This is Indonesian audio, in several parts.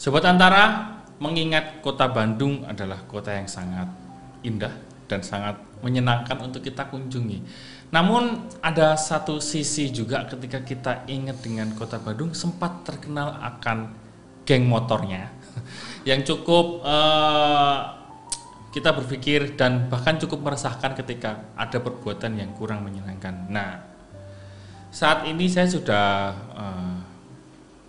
Sobat Antara, mengingat kota Bandung adalah kota yang sangat indah dan sangat menyenangkan untuk kita kunjungi. Namun ada satu sisi juga ketika kita ingat dengan kota Bandung sempat terkenal akan geng motornya yang cukup kita berpikir dan bahkan cukup meresahkan ketika ada perbuatan yang kurang menyenangkan. Nah, saat ini saya sudah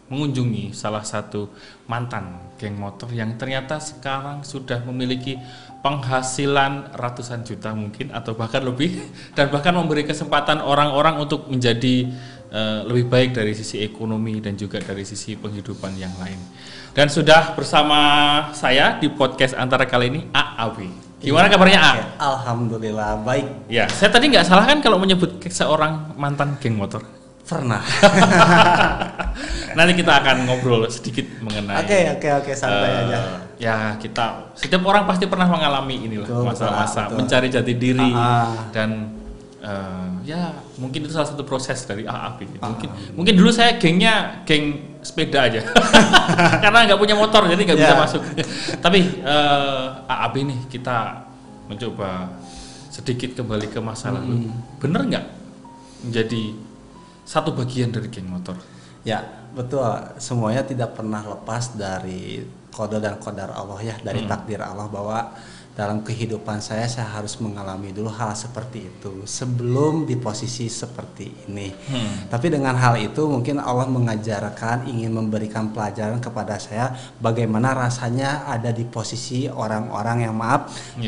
mengunjungi salah satu mantan geng motor yang ternyata sekarang sudah memiliki penghasilan ratusan juta mungkin atau bahkan lebih, dan bahkan memberi kesempatan orang-orang untuk menjadi lebih baik dari sisi ekonomi dan juga dari sisi penghidupan yang lain. Dan sudah bersama saya di podcast Antara kali ini Abi. Gimana kabarnya A? Alhamdulillah baik. Ya, saya tadi nggak salah kan kalau menyebut seorang mantan geng motor? Pernah. Nanti kita akan ngobrol sedikit mengenai. Oke, santai aja. Ya, setiap orang pasti pernah mengalami inilah masa-masa mencari jati diri dan ya mungkin itu salah satu proses dari AAB. Mungkin dulu saya geng sepeda aja, karena nggak punya motor jadi nggak bisa masuk. Tapi AAB nih kita mencoba sedikit kembali ke masa lalu. Bener nggak menjadi satu bagian dari geng motor? Ya betul, semuanya tidak pernah lepas dari qada dan qadar Allah ya, dari takdir Allah bahwa dalam kehidupan saya harus mengalami dulu hal seperti itu sebelum di posisi seperti ini. Tapi dengan hal itu mungkin Allah mengajarkan, ingin memberikan pelajaran kepada saya bagaimana rasanya ada di posisi orang-orang yang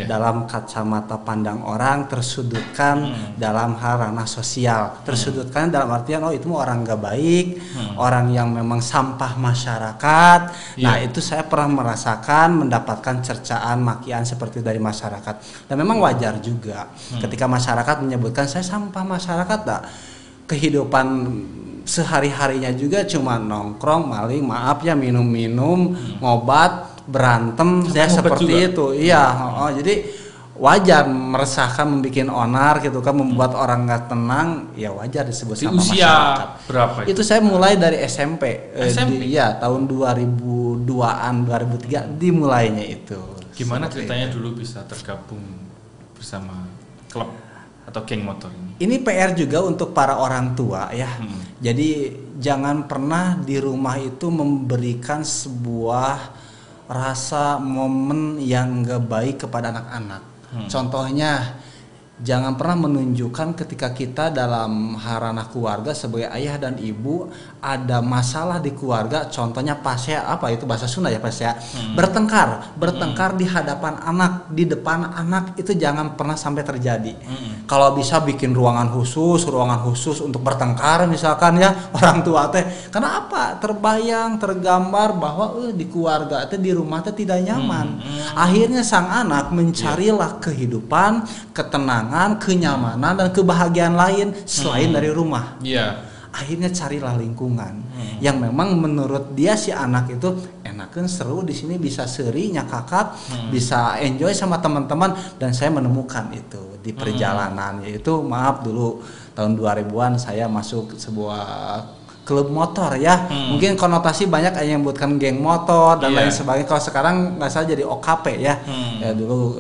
dalam kacamata pandang orang tersudutkan dalam hal ranah sosial. Tersudutkan dalam artian itu orang gak baik, orang yang memang sampah masyarakat. Nah itu saya pernah merasakan, mendapatkan cercaan, makian seperti dari masyarakat, dan memang wajar juga ketika masyarakat menyebutkan saya sampah masyarakat. Kehidupan sehari-harinya juga cuma nongkrong, maling, minum-minum, ngobat, berantem, saya seperti itu. Jadi wajar meresahkan, membuat onar gitu kan, membuat orang nggak tenang, ya wajar disebut di sampah usia masyarakat. Berapa itu saya mulai dari SMP. Tahun 2002an 2003 dimulainya itu. Gimana ceritanya dulu bisa tergabung bersama klub atau geng motor ini? Ini PR juga untuk para orang tua ya. Jadi jangan pernah di rumah itu memberikan sebuah rasa momen yang gak baik kepada anak-anak. Contohnya, jangan pernah menunjukkan ketika kita dalam ranah keluarga sebagai ayah dan ibu ada masalah di keluarga, contohnya pasya, apa itu bahasa Sunda ya, pasya, bertengkar di hadapan anak, di depan anak, itu jangan pernah sampai terjadi. Kalau bisa bikin ruangan khusus untuk bertengkar misalkan ya, orang tua teh. Kenapa? Terbayang, tergambar bahwa di keluarga teh, di rumah teh tidak nyaman. Akhirnya sang anak mencarilah kehidupan, ketenangan, kenyamanan dan kebahagiaan lain selain dari rumah. Akhirnya carilah lingkungan yang memang menurut dia si anak itu enakan, seru di sini, bisa seri, nyakakak, bisa enjoy sama teman-teman, dan saya menemukan itu di perjalanan. Yaitu dulu tahun 2000-an saya masuk sebuah klub motor ya. Mungkin konotasi banyak yang menyebutkan geng motor dan lain sebagainya. Kalau sekarang nggak salah jadi OKP ya. Ya dulu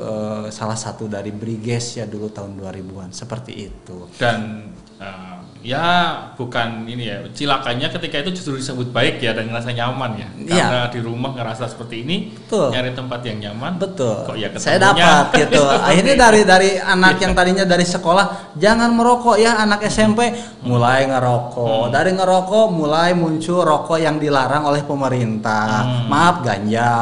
salah satu dari Briges ya dulu tahun 2000-an seperti itu. Dan bukan ini ya, cilakanya ketika itu justru disebut baik ya dan ngerasa nyaman ya. Karena di rumah ngerasa seperti ini, nyari tempat yang nyaman. Betul. Kok ya saya dapat gitu. Akhirnya dari anak yang tadinya dari sekolah jangan merokok ya, anak SMP mulai ngerokok. Dari ngerokok mulai muncul rokok yang dilarang oleh pemerintah. Ganja.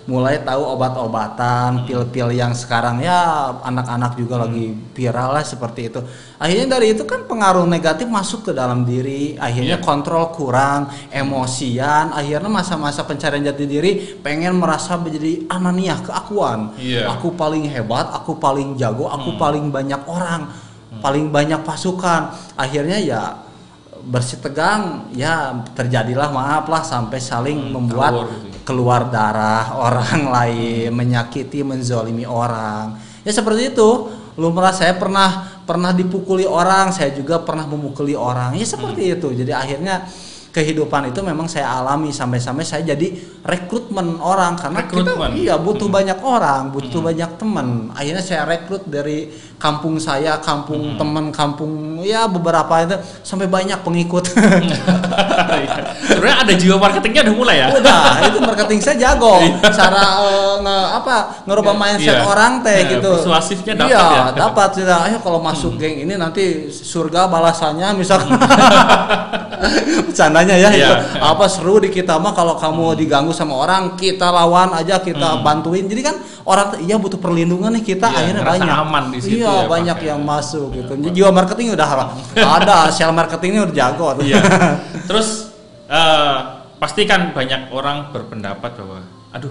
Mulai tahu obat-obatan, pil-pil yang sekarang ya anak-anak juga lagi viral lah seperti itu. Akhirnya dari itu kan pengaruh negatif masuk ke dalam diri, akhirnya kontrol kurang, emosian, akhirnya masa-masa pencarian jati diri, pengen merasa menjadi ananiah, keakuan. Aku paling hebat, aku paling jago, aku paling banyak orang, paling banyak pasukan. Akhirnya ya bersih tegang, ya terjadilah sampai saling membuat keluar darah orang lain, menyakiti, menzolimi orang. Ya seperti itu. Lumrah, saya pernah dipukuli orang, saya juga pernah memukuli orang. Ya seperti itu. Jadi akhirnya kehidupan itu memang saya alami sampai-sampai saya jadi rekrutmen orang karena kita butuh banyak orang, butuh banyak teman. Akhirnya saya rekrut dari kampung saya, kampung teman, kampung ya beberapa itu sampai banyak pengikut. Sebenarnya ada jiwa marketingnya udah mulai ya. Udah, itu marketing saya jago. Cara ngerubah mindset orang teh gitu. Persuasifnya dapat ya. Dapat sudah. Ayo kalau masuk geng ini nanti surga balasannya misalkan. Bercandanya ya itu. Apa seru di kita mah kalau kamu diganggu sama orang, kita lawan aja, kita bantuin. Jadi kan orang butuh perlindungan nih kita akhirnya banyak. Aman di situ banyak yang masuk gitu. Jiwa marketing udah ada, sales marketingnya udah jago. Terus pasti kan banyak orang berpendapat bahwa aduh,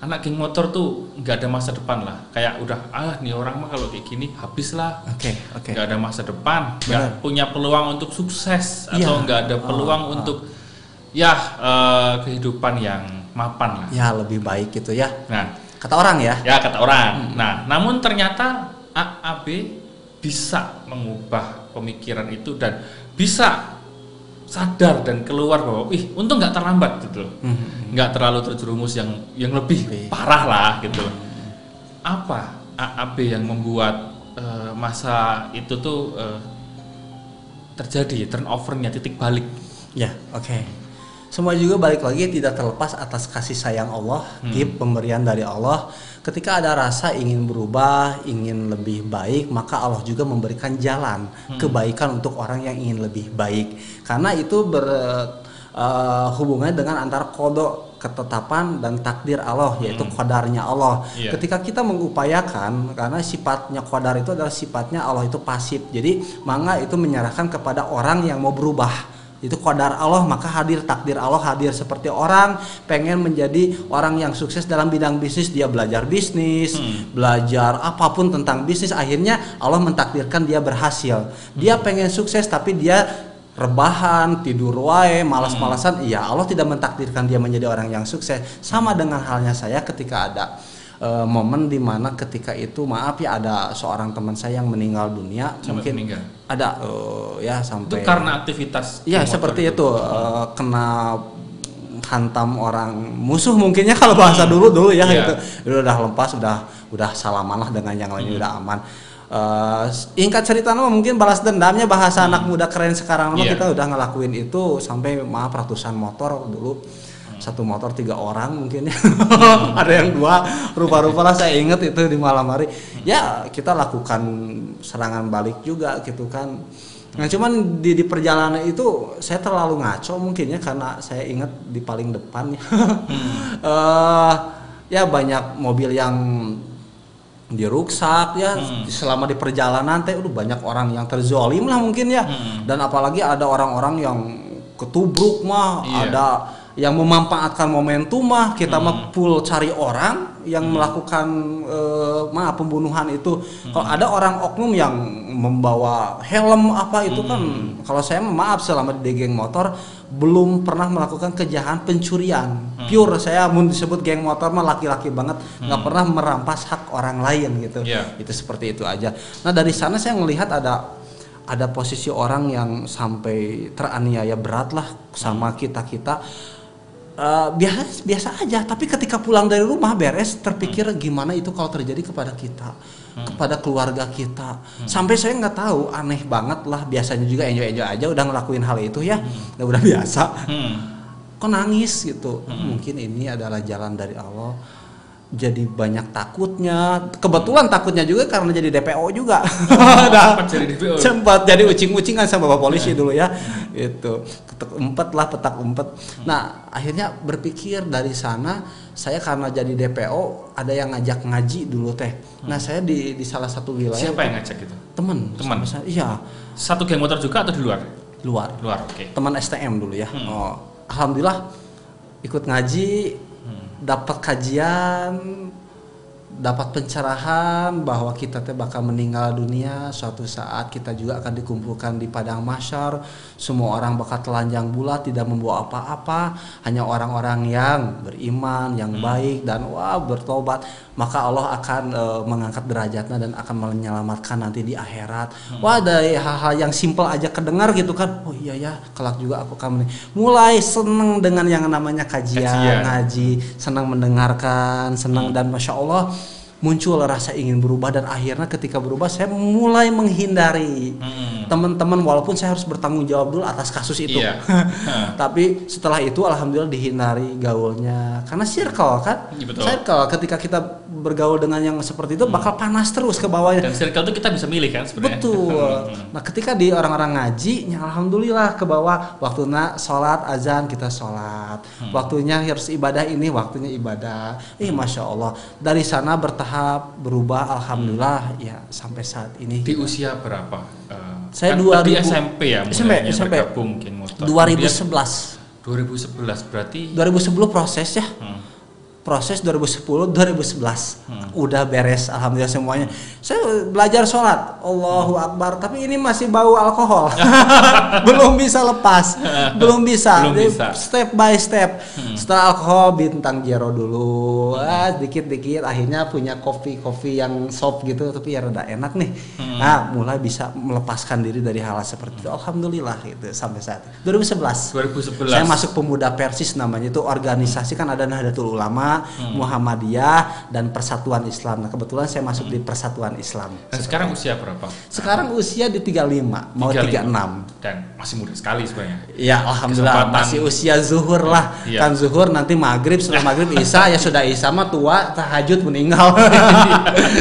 anak geng motor tuh nggak ada masa depan lah. Kayak udah nih orang mah kalau kayak gini habis lah. Oke. Nggak ada masa depan, nggak punya peluang untuk sukses atau nggak ada peluang untuk kehidupan yang mapan lah. Ya lebih baik gitu ya. Nah, kata orang ya. Ya kata orang. Nah, namun ternyata AAB bisa mengubah pemikiran itu dan bisa sadar dan keluar bahwa untung nggak terlambat gitu loh. Nggak terlalu terjerumus yang lebih parah lah gitu loh. Apa AAB yang membuat masa itu tuh terjadi turnovernya, titik balik? Ya, oke. Semua juga balik lagi tidak terlepas atas kasih sayang Allah, pemberian dari Allah. Ketika ada rasa ingin berubah, ingin lebih baik, maka Allah juga memberikan jalan kebaikan untuk orang yang ingin lebih baik. Karena itu berhubungan dengan antara qada, ketetapan, dan takdir Allah, yaitu qadarnya Allah. Ketika kita mengupayakan, karena sifatnya qadar itu adalah sifatnya Allah itu pasif. Jadi mangga itu menyerahkan kepada orang yang mau berubah. Itu qadar Allah, maka hadir takdir Allah hadir. Seperti orang pengen menjadi orang yang sukses dalam bidang bisnis, dia belajar bisnis, belajar apapun tentang bisnis, akhirnya Allah mentakdirkan dia berhasil. Dia pengen sukses tapi dia rebahan, tidur wae, malas-malasan, Allah tidak mentakdirkan dia menjadi orang yang sukses. Sama dengan halnya saya ketika ada momen dimana ketika itu ada seorang teman saya yang meninggal dunia. Mungkin meninggal. Ada sampai itu karena aktivitas seperti itu kena hantam orang musuh mungkinnya kalau bahasa dulu ya gitu. Udah lepas, udah salaman lah dengan yang lainnya, udah aman. Ingkat cerita mungkin balas dendamnya bahasa anak muda keren sekarang. Kita udah ngelakuin itu sampai ratusan motor dulu. Satu motor 3 orang mungkin ya. Ada yang 2, rupa-rupa lah saya inget itu di malam hari. Ya kita lakukan serangan balik juga gitu kan. Nah cuman di perjalanan itu saya terlalu ngaco mungkin ya, karena saya inget di paling depan ya banyak mobil yang diruksak ya. Selama di perjalanan banyak orang yang terzolim lah mungkin ya. Dan apalagi ada orang-orang yang ketubruk ada yang memanfaatkan momentum kita full cari orang yang melakukan pembunuhan itu. Kalau ada orang oknum yang membawa helm itu kan, kalau saya selama di geng motor belum pernah melakukan kejahatan pencurian. Pure saya disebut geng motor laki-laki banget, nggak pernah merampas hak orang lain gitu. Itu seperti itu aja. Nah dari sana saya melihat ada posisi orang yang sampai teraniaya berat lah sama kita. Biasa aja, tapi ketika pulang dari rumah beres terpikir gimana itu kalau terjadi kepada kita, kepada keluarga kita. Sampai saya nggak tahu, aneh banget lah, biasanya juga enjoy aja udah ngelakuin hal itu ya, udah biasa. Kok nangis gitu? Mungkin ini adalah jalan dari Allah. Jadi banyak takutnya, kebetulan takutnya juga karena jadi DPO juga. Sempat jadi ucing-ucingan sama bapak polisi dulu ya. Itu petak umpet. Nah akhirnya berpikir dari sana, saya karena jadi DPO ada yang ngajak ngaji dulu teh. Nah saya di salah satu wilayah. Siapa yang ngajak itu? Teman. Iya. Satu geng motor juga atau di luar? Luar. Oke. Teman STM dulu ya. Alhamdulillah ikut ngaji. Dapat kajian, dapat pencerahan bahwa kita bakal meninggal dunia suatu saat, kita juga akan dikumpulkan di padang mahsyar, semua orang bakal telanjang bulat, tidak membawa apa-apa, hanya orang-orang yang beriman, yang baik dan bertobat, maka Allah akan mengangkat derajatnya dan akan menyelamatkan nanti di akhirat. Dari hal-hal yang simpel aja kedengar gitu kan, oh iya ya, kelak juga aku akan mulai seneng dengan yang namanya kajian. Ngaji, senang mendengarkan, senang dan Masya Allah muncul rasa ingin berubah, dan akhirnya ketika berubah saya mulai menghindari teman-teman, walaupun saya harus bertanggung jawab dulu atas kasus itu. Tapi setelah itu alhamdulillah dihindari gaulnya, karena circle kan, circle ketika kita bergaul dengan yang seperti itu bakal panas terus ke bawahnya. Dan circle itu kita bisa milih kan sebenarnya. Betul. Nah ketika di orang-orang ngaji, ya alhamdulillah ke bawah, waktunya sholat azan kita sholat, waktunya harus ibadah ini waktunya ibadah. Masya Allah, dari sana berubah alhamdulillah ya sampai saat ini. Di usia berapa? Saya kan 2000 di SMP ya, SMP bergabung Geng Motor. 2011 berarti 2010 proses ya. Proses 2010 2011 udah beres alhamdulillah semuanya. Saya belajar sholat Allahu Akbar, tapi ini masih bau alkohol. belum bisa lepas belum bisa step by step. Setelah alkohol bintang Jero dulu, dikit-dikit akhirnya punya kopi yang soft gitu, tapi ya rada enak nih. Nah mulai bisa melepaskan diri dari hal seperti itu alhamdulillah gitu sampai saat 2011 saya masuk Pemuda Persis, namanya itu organisasi kan, ada Nahdlatul Ulama, Muhammadiyah dan Persatuan Islam. Nah kebetulan saya masuk di Persatuan Islam. Dan sekarang usia berapa? Sekarang usia di 35 mau 36. Dan masih muda sekali sebenarnya. Ya alhamdulillah masih usia zuhur lah. Kan zuhur nanti maghrib, setelah maghrib isya, ya sudah isya mah tua, tahajud meninggal.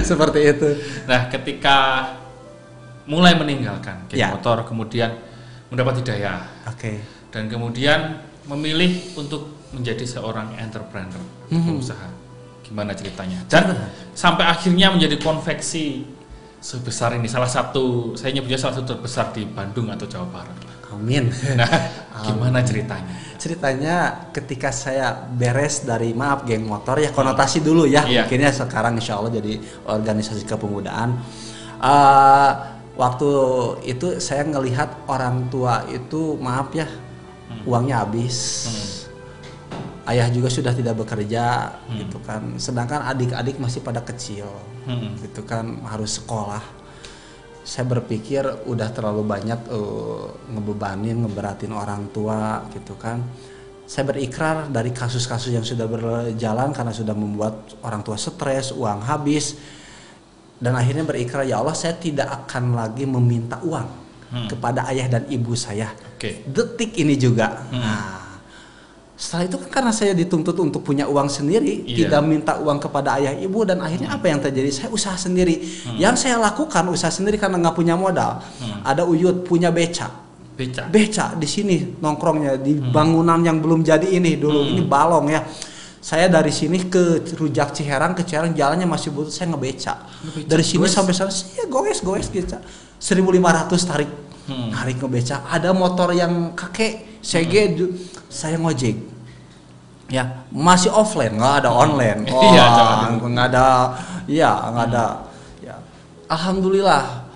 Seperti itu. Nah ketika mulai meninggalkan geng motor, kemudian mendapat hidayah. Dan kemudian memilih untuk menjadi seorang entrepreneur, pengusaha. Gimana ceritanya? Dan sampai akhirnya menjadi konveksi sebesar ini, saya nyebutnya salah satu terbesar di Bandung atau Jawa Barat. Amin. Nah, gimana ceritanya? Ceritanya ketika saya beres dari Geng Motor ya, konotasi dulu ya. Akhirnya sekarang insya Allah jadi organisasi kepemudaan. Waktu itu saya ngelihat orang tua itu uangnya habis. Ayah juga sudah tidak bekerja gitu kan, sedangkan adik-adik masih pada kecil gitu kan, harus sekolah. Saya berpikir udah terlalu banyak ngeberatin orang tua gitu kan. Saya berikrar dari kasus-kasus yang sudah berjalan karena sudah membuat orang tua stres, uang habis, dan akhirnya berikrar, ya Allah saya tidak akan lagi meminta uang kepada ayah dan ibu saya. Detik ini juga. Setelah itu kan karena saya dituntut untuk punya uang sendiri, tidak minta uang kepada ayah ibu, dan akhirnya apa yang terjadi? Saya usaha sendiri. Yang saya lakukan usaha sendiri karena nggak punya modal. Ada Uyut punya beca di sini nongkrongnya di bangunan yang belum jadi ini dulu, ini balong ya. Saya dari sini ke Rujak Ciherang, ke Ciherang jalannya masih butuh, saya ngebeca. Dari sini sampai sana saya goes beca. 1.500 tarik ngebeca. Ada motor yang kakek CG, saya ngojek. Ya, masih offline, nggak ada online. Nggak ada. Ya. Alhamdulillah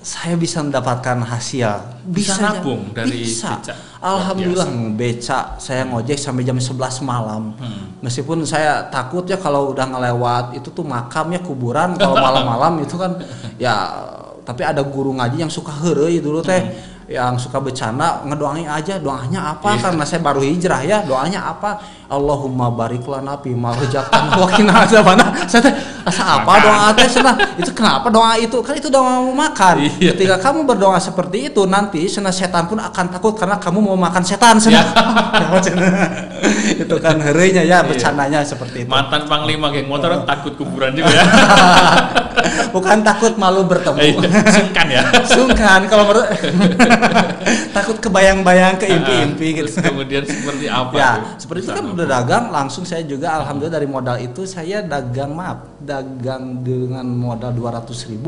saya bisa mendapatkan hasil. Bisa nabung dari beca. Alhamdulillah beca, saya ngojek sampai jam 11 malam. Meskipun saya takut ya kalau udah ngelewat itu tuh makamnya kuburan kalau malam-malam itu kan ya, tapi ada guru ngaji yang suka heureuy dulu teh. Yang suka bercanda, ngedoain aja, doanya apa? Karena saya baru hijrah ya, doanya apa? Allahumma barik lana fi ma razaqtana wa qina adzabannar. Saya teh asa apa doa teh cenah? Itu kenapa doa itu? Kan itu doa mau makan. Ketika kamu berdoa seperti itu, nanti cenah setan pun akan takut karena kamu mau makan setan cenah. Itu kan heureunya ya, bercandanya seperti itu. Mantan Panglima Geng Motor takut kuburan juga ya. Bukan takut, malu bertemu. Sungkan ya. Sungkan kalau menurut takut kebayang-bayang ke impi-impi gitu. Kemudian seperti apa? Ya, seperti itu kan udah dagang, langsung saya juga alhamdulillah dari modal itu saya dagang dengan modal 200.000,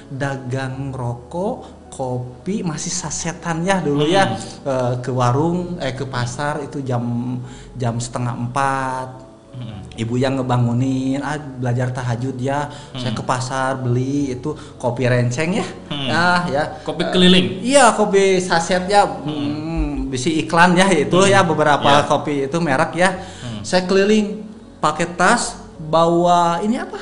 dagang rokok, kopi, masih sasetan ya dulu ya. Ke warung, ke pasar itu jam 3:30 Ibu yang ngebangunin, belajar tahajud ya. Saya ke pasar beli itu kopi renceng ya. Ya. Kopi keliling. Iya, kopi saset ya. Bisi iklan ya itu ya beberapa kopi itu merek ya. Saya keliling pakai tas, bawa ini apa?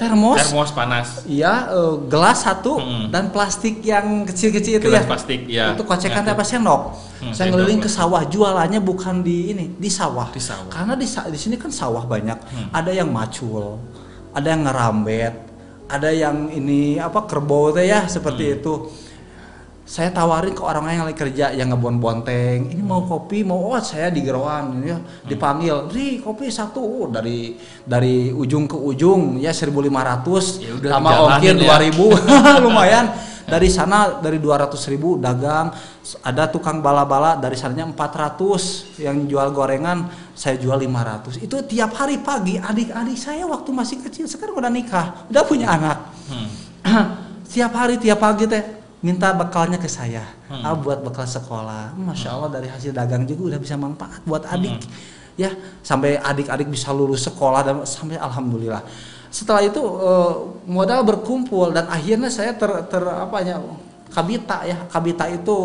Termos panas. Iya, gelas satu dan plastik yang kecil-kecil itu gelas ya. Plastik ya. Itu kocekan apa sendok. Saya ngeliling ke sawah, jualannya bukan di ini, di sawah. Karena di sini kan sawah banyak. Ada yang macul, ada yang ngerambet, ada yang ini apa kerbau teh ya seperti itu. Saya tawarin ke orang-orang yang lagi kerja yang ngebon-bonteng, ini mau kopi, mau saya di Geroan ini ya, dipanggil, "Ri, kopi satu." Dari ujung ke ujung ya 1.500 ya sama ongkir 2.000. Lumayan. Dari sana dari 200.000 dagang, ada tukang bala-bala dari sananya 400 yang jual gorengan, saya jual 500. Itu tiap hari pagi adik-adik saya waktu masih kecil, sekarang udah nikah, udah punya anak. Tiap hari tiap pagi teh minta bekalnya ke saya, buat bekal sekolah. Masya Allah dari hasil dagang juga udah bisa manfaat buat adik, ya sampai adik-adik bisa lulus sekolah dan sampai alhamdulillah. Setelah itu modal berkumpul dan akhirnya saya kabita itu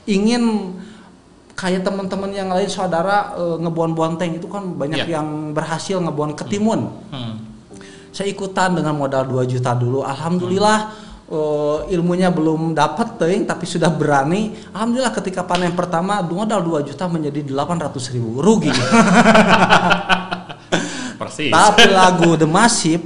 ingin kayak teman-teman yang lain saudara ngebon bonteng itu kan banyak yang berhasil ngebon ketimun. Saya ikutan dengan modal 2 juta dulu, alhamdulillah. Ilmunya belum dapat tapi sudah berani. Alhamdulillah ketika panen pertama modal 2 juta menjadi 800.000, rugi. Persis. Tapi lagu The Massive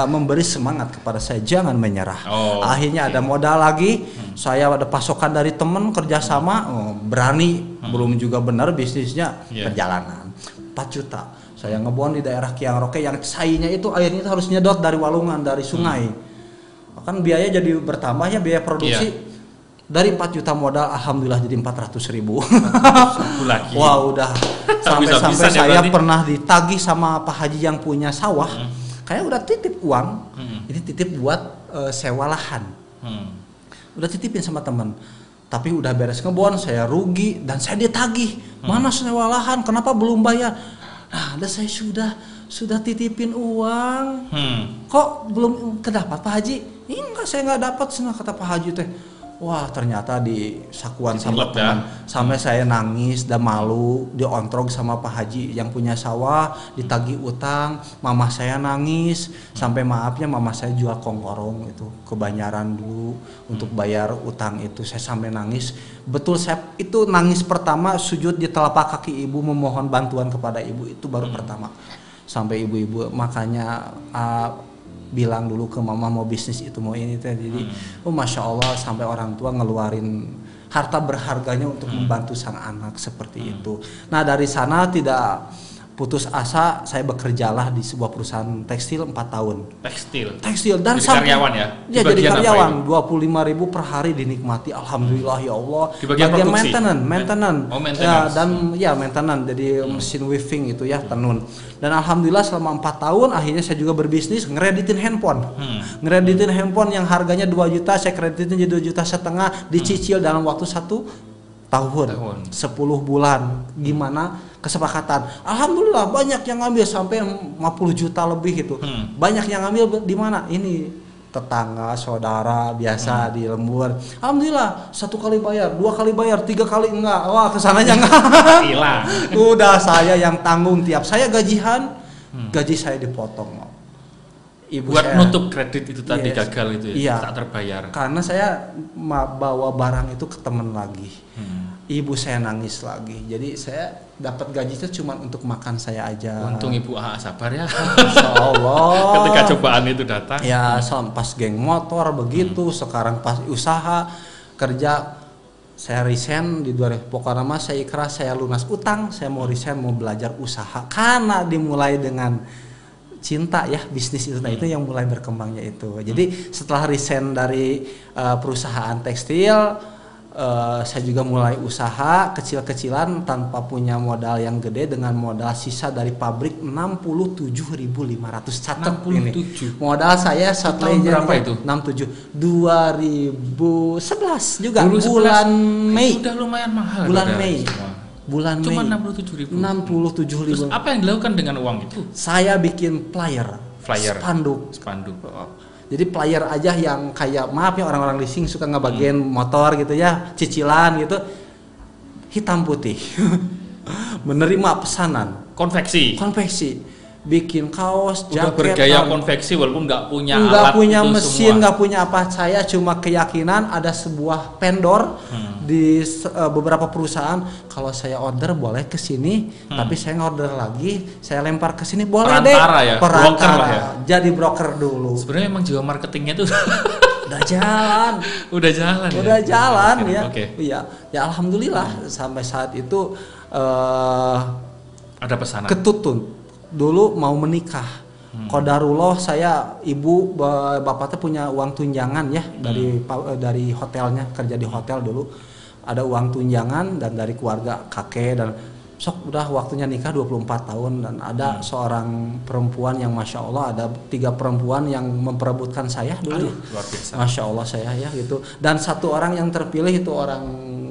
memberi semangat kepada saya jangan menyerah. Akhirnya ada modal lagi, saya ada pasokan dari teman kerjasama, berani. Belum juga benar bisnisnya, perjalanan 4 juta. Saya ngebon di daerah Kiang Roke yang sayanya itu airnya itu harus nyedot dari walungan, dari sungai. Kan biaya jadi bertambah ya, biaya produksi. Dari 4 juta modal alhamdulillah jadi 400.000. Lagi. Wah udah sampai saya pernah ditagih sama Pak Haji yang punya sawah. Kayak udah titip uang, ini titip buat sewa lahan. Udah titipin sama teman. Tapi udah beres ngebon, saya rugi dan saya ditagih. Mana sewa lahan? Kenapa belum bayar? Nah, ada saya sudah titipin uang. Kok belum kedapat Pak Haji? Enggak, saya nggak dapat, kata Pak Haji teh. Wah, ternyata di sakuan sama teman. Sampai saya nangis dan malu, diontrog sama Pak Haji yang punya sawah, ditagih utang, mama saya nangis, sampai maafnya mama saya jual kongkorong itu ke Banjaran dulu untuk bayar utang itu. Saya sampai nangis. Betul, saya itu nangis pertama sujud di telapak kaki ibu memohon bantuan kepada ibu, itu baru pertama. Sampai ibu-ibu makanya bilang dulu ke mama mau bisnis itu mau ini teh. Jadi masya Allah sampai orang tua ngeluarin harta berharganya untuk membantu sang anak seperti itu. Nah dari sana tidak putus asa, saya bekerjalah di sebuah perusahaan tekstil 4 tahun. Tekstil dan jadi karyawan ya? Ya jadi karyawan, 25.000 per hari dinikmati, alhamdulillah ya Allah. Di bagian maintenance. Ya, dan ya maintenance, jadi mesin weaving itu ya, tenun. Dan alhamdulillah selama 4 tahun akhirnya saya juga berbisnis ngereditin handphone. Ngereditin handphone yang harganya 2 juta, saya kreditin jadi 2,5 juta, dicicil dalam waktu 1 tahun. 10 bulan. Gimana kesepakatan? Alhamdulillah banyak yang ngambil sampai 50 juta lebih itu. Banyak yang ngambil di mana? Ini tetangga, saudara biasa di lembur. Alhamdulillah 1 kali bayar, 2 kali bayar, 3 kali enggak. Wah, kesananya enggak. Hilang. Udah saya yang tanggung tiap saya gajian, gaji saya dipotong. Ibu buat saya, nutup kredit itu tadi gagal itu ya, tak terbayar. Karena saya bawa barang itu ke teman lagi. Ibu saya nangis lagi. Jadi saya dapat gaji itu cuma untuk makan saya aja. Untung Ibu sabar ya. Insyaallah. Ketika cobaan itu datang. Ya, pas geng motor begitu, sekarang pas usaha kerja saya resign di 2000. Pokoknya saya ikhlas, saya lunas utang, saya mau resign, mau belajar usaha. Karena dimulai dengan cinta ya, bisnis itu. Nah, itu yang mulai berkembangnya itu. Jadi setelah resign dari perusahaan tekstil, saya juga mulai usaha kecil-kecilan tanpa punya modal yang gede, dengan modal sisa dari pabrik 67.500. Catat ini. Modal saya setelahnya berapa itu? 67 2011 juga. Bulan Mei. Sudah lumayan mahal. Bulan Mei. bulan Cuma Mei. 67.000. 67.000. Terus apa yang dilakukan dengan uang itu? Saya bikin flyer. Spanduk. Jadi flyer aja yang kayak, maaf ya orang-orang leasing suka ngebagiin motor gitu ya, cicilan gitu, hitam putih. Menerima pesanan. Konveksi. Bikin kaos, jaket. Udah bergaya konveksi walaupun nggak punya alat, nggak punya itu mesin, semua. nggak punya apa. Saya cuma keyakinan ada sebuah vendor di beberapa perusahaan. Kalau saya order boleh ke sini, tapi saya order lagi, saya lempar ke sini boleh perantara deh. Ya? Broker lah ya. Jadi broker dulu. Sebenarnya emang jiwa marketingnya tuh udah jalan. Udah jalan ya. Okay. Iya. Ya alhamdulillah sampai saat itu ada pesanan. Ketutun. Dulu mau menikah, qadarullah saya ibu bapaknya punya uang tunjangan ya dari hotelnya, kerja di hotel dulu, ada uang tunjangan dan dari keluarga kakek, dan sok udah waktunya nikah 24 tahun dan ada seorang perempuan yang masya Allah, ada 3 perempuan yang memperebutkan saya dulu. Luar biasa. Masya Allah saya ya gitu, dan 1 orang yang terpilih itu orang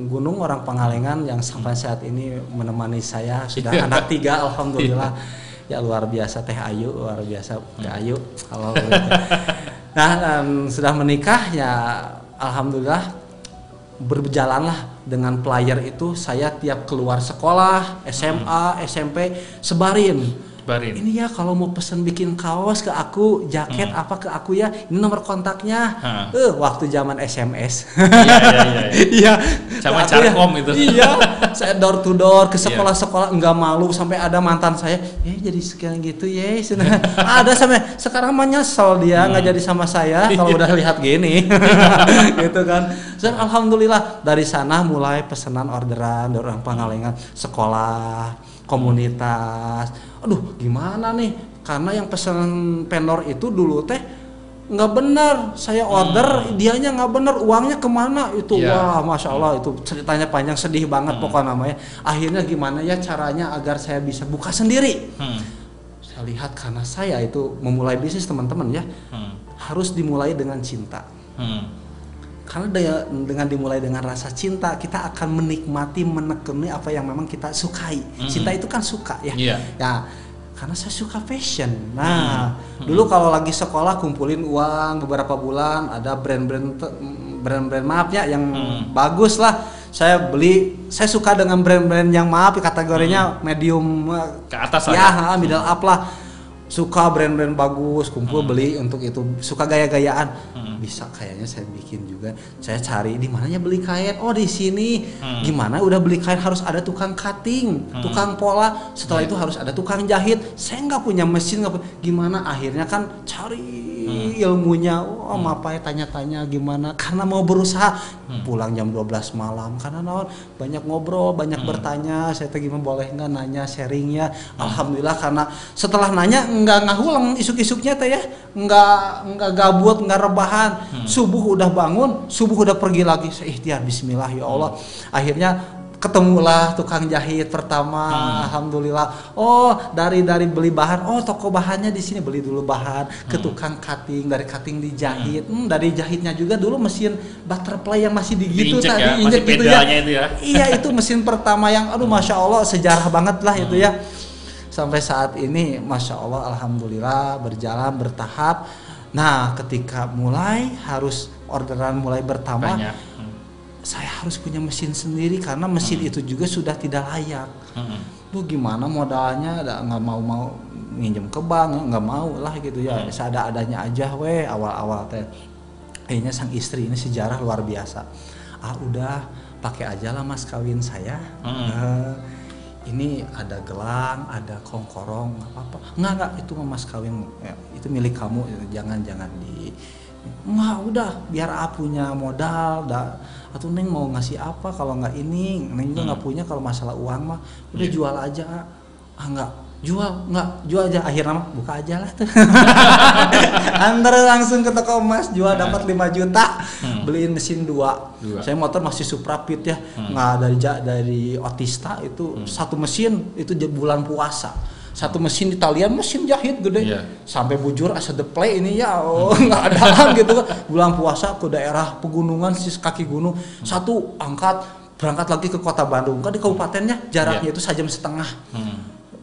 Gunung, orang Pangalengan yang sampai saat ini menemani saya, sudah anak 3 alhamdulillah. Ya luar biasa Teh Ayu, luar biasa Teh Ayu. Kalau nah, sudah menikah ya alhamdulillah berjalanlah dengan flyer itu. Saya tiap keluar sekolah, SMA, SMP sebarin. Ini ya kalau mau pesen bikin kaos ke aku, jaket apa ke aku ya, ini nomor kontaknya. Waktu zaman SMS. Iya. Sama Carkom itu. Iya. Saya door to door ke sekolah-sekolah, enggak malu, sampai ada mantan saya, jadi sekian gitu ya. Ada sampai sekarang mah nyesel dia nggak jadi sama saya kalau udah lihat gini. Gitu kan. Dan alhamdulillah dari sana mulai pesanan orderan dari orang Pangalengan, sekolah, komunitas. Aduh gimana nih, karena yang pesanan vendor itu dulu teh nggak benar, saya order dianya nggak benar, uangnya kemana itu. Wah masya Allah, itu ceritanya panjang, sedih banget pokoknya namanya. Akhirnya gimana ya caranya agar saya bisa buka sendiri. Saya lihat karena saya itu memulai bisnis teman-teman ya, harus dimulai dengan cinta. Karena dengan dimulai dengan rasa cinta, kita akan menikmati, menekuni apa yang memang kita sukai. Cinta itu kan suka ya. Ya, karena saya suka fashion. Nah, dulu kalau lagi sekolah kumpulin uang beberapa bulan, ada brand-brand maafnya yang bagus lah. Saya beli, saya suka dengan brand-brand yang maaf kategorinya medium ke atas ya, middle up lah. Suka brand-brand bagus, kumpul beli untuk itu. Suka gaya-gayaan. Bisa kayaknya saya bikin juga. Saya cari di mananya beli kain. Oh, di sini. Gimana udah beli kain harus ada tukang cutting, tukang pola. Setelah itu harus ada tukang jahit. Saya nggak punya mesin, gimana? Akhirnya kan cari ilmunya. Oh, mapai tanya-tanya gimana? Karena mau berusaha. Pulang jam 12 malam karena banyak ngobrol, banyak bertanya. Saya gimana boleh nggak nanya sharingnya? Alhamdulillah karena setelah nanya nggak ngahulang isuk-isuknya teh ya, nggak gabut, nggak rebahan. Subuh udah bangun, subuh udah pergi lagi. Saya ikhtiar bismillah ya Allah. Akhirnya ketemulah tukang jahit pertama. Alhamdulillah. Oh, dari beli bahan, oh toko bahannya di sini, beli dulu bahan, ke tukang cutting, dari cutting dijahit. Dari jahitnya juga dulu mesin butterfly yang masih digitu tadi, injek gitu ya. Iya, itu mesin pertama yang aduh masya Allah sejarah banget lah itu ya. Sampai saat ini masya Allah alhamdulillah berjalan bertahap. Nah, ketika mulai harus orderan mulai bertambah, saya harus punya mesin sendiri karena mesin itu juga sudah tidak layak. Lu gimana modalnya, nggak mau nginjem ke bank, nggak mau lah gitu ya. Seadanya aja awal-awal teh. Kayaknya sang istri ini sejarah luar biasa. Udah pakai aja lah mas kawin saya. Ini ada gelang, ada kongkorong, apa-apa. Enggak, itu mas kawin, ya, itu milik kamu, jangan di. Enggak, udah, biar punya modal, atau Neng mau ngasih apa kalau nggak ini, Neng juga nggak punya kalau masalah uang mah, udah jual aja. Enggak, jual aja, akhirnya mah buka aja lah tuh. Antar langsung ke toko emas, jual dapat 5 juta, beliin mesin 2. Saya motor masih Suprapit ya, nggak dari Otista itu satu mesin itu bulan puasa. Satu mesin Italian, mesin jahit gede, sampai bujur asa the play ini ya, nggak ada gitu. Bulan puasa ke daerah pegunungan, kaki gunung, satu angkat berangkat lagi ke kota Bandung, kan di kabupatennya jaraknya itu 1,5 jam.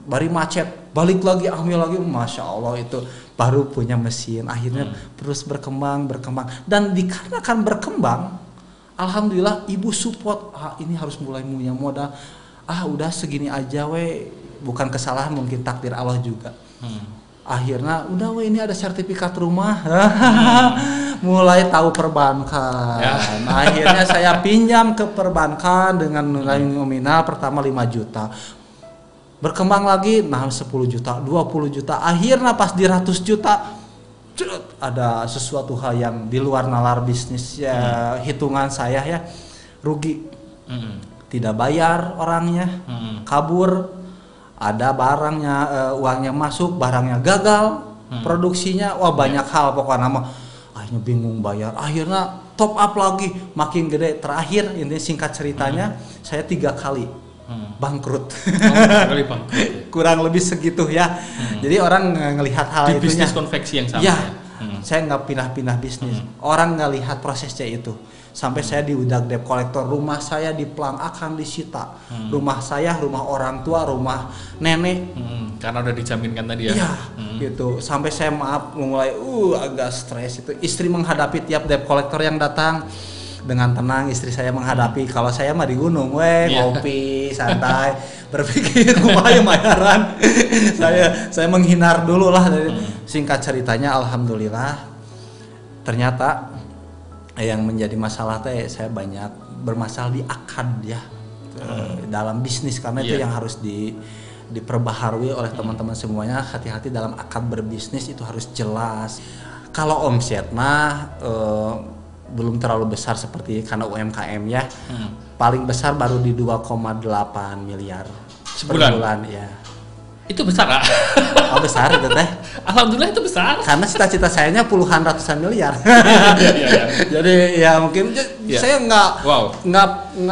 Bari macet, balik lagi, ambil lagi, masya Allah itu baru punya mesin. Akhirnya terus berkembang, dan dikarenakan berkembang, alhamdulillah ibu support. Ini harus mulai punya modal. Udah segini aja bukan kesalahan, mungkin takdir Allah juga. Akhirnya udah ini ada sertifikat rumah. Mulai tahu perbankan. Akhirnya saya pinjam ke perbankan dengan nilai nominal pertama 5 juta. Berkembang lagi, 10 juta, 20 juta, akhirnya pas di 100 juta, ada sesuatu hal yang di luar nalar bisnis ya, hitungan saya ya, rugi, tidak bayar orangnya, kabur, ada barangnya, uangnya masuk, barangnya gagal, produksinya, banyak hal pokoknya akhirnya bingung bayar, akhirnya top up lagi, makin gede, terakhir ini singkat ceritanya, saya 3 kali. Bangkrut. Kurang lebih segitu ya. Jadi orang ngelihat hal di itunya. Bisnis konveksi yang sama. Ya. Saya nggak pindah-pindah bisnis. Orang nggak lihat prosesnya itu. Sampai saya diudak debt collector, rumah saya diplang akan disita. Rumah saya, rumah orang tua, rumah nenek. Karena udah dijaminkan tadi ya. Iya, gitu. Sampai saya mulai agak stres itu. Istri menghadapi tiap debt collector yang datang. Dengan tenang istri saya menghadapi, kalau saya mah di gunung ngopi santai berpikir kumaha bayaran. saya menghindar dulu lah. Singkat ceritanya alhamdulillah ternyata yang menjadi masalah saya banyak bermasalah di akad ya, dalam bisnis, karena itu yang harus diperbaharui oleh teman-teman semuanya. Hati-hati dalam akad berbisnis, itu harus jelas. Kalau omset belum terlalu besar seperti karena UMKM ya, paling besar baru di 2,8 miliar sebulan ya. Itu besar Kak? Besar itu teh. Alhamdulillah itu besar. Karena cita-cita sayanya puluhan ratusan miliar. Jadi ya mungkin saya nggak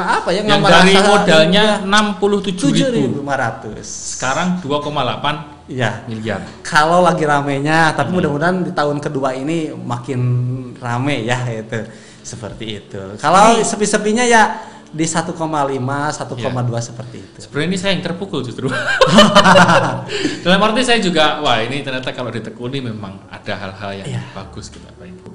apa ya, yang dari modalnya 67.500. Sekarang 2,8 miliar. Kalau lagi ramenya, tapi mudah-mudahan di tahun kedua ini makin rame ya itu. Seperti itu. Kalau sepi-sepinya ya di 1,5, 1,2 seperti itu. Sebenarnya ini saya yang terpukul justru. Dalam arti saya juga, ini ternyata kalau ditekuni memang ada hal-hal yang bagus gitu Bapak Ibu.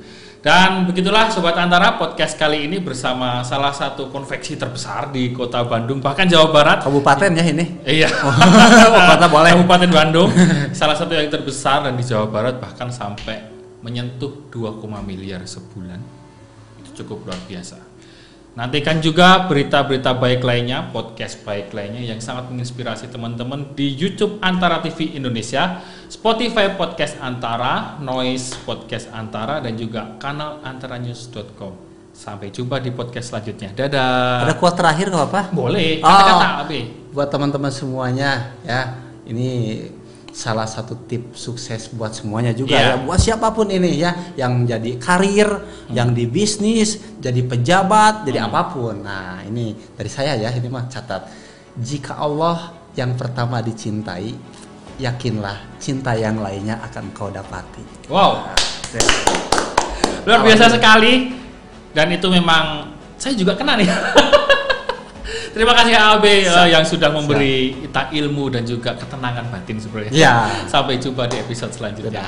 Dan begitulah Sobat Antara, podcast kali ini bersama salah satu konveksi terbesar di Kota Bandung, bahkan Jawa Barat. Kabupaten ya ini? Iya. Boleh. Kabupaten Bandung, salah satu yang terbesar, dan di Jawa Barat bahkan sampai menyentuh 2, miliar sebulan. Itu cukup luar biasa. Nantikan juga berita-berita baik lainnya, podcast baik lainnya yang sangat menginspirasi teman-teman di YouTube Antara TV Indonesia, Spotify Podcast Antara, Noise Podcast Antara, dan juga kanal antaranews.com. Sampai jumpa di podcast selanjutnya. Dadah. Ada quote terakhir nggak apa? Boleh. Kata-kata buat teman-teman semuanya ya, ini salah satu tips sukses buat semuanya juga ya, buat siapapun ini ya, yang jadi karir, yang di bisnis, jadi pejabat, jadi apapun. Nah ini dari saya ya, ini mah catat, jika Allah yang pertama dicintai, yakinlah cinta yang lainnya akan kau dapati. Wow, luar biasa sekali, dan itu memang saya juga kena nih. Terima kasih AB yang sudah memberi kita ilmu dan juga ketenangan batin sebenarnya. Sampai jumpa di episode selanjutnya.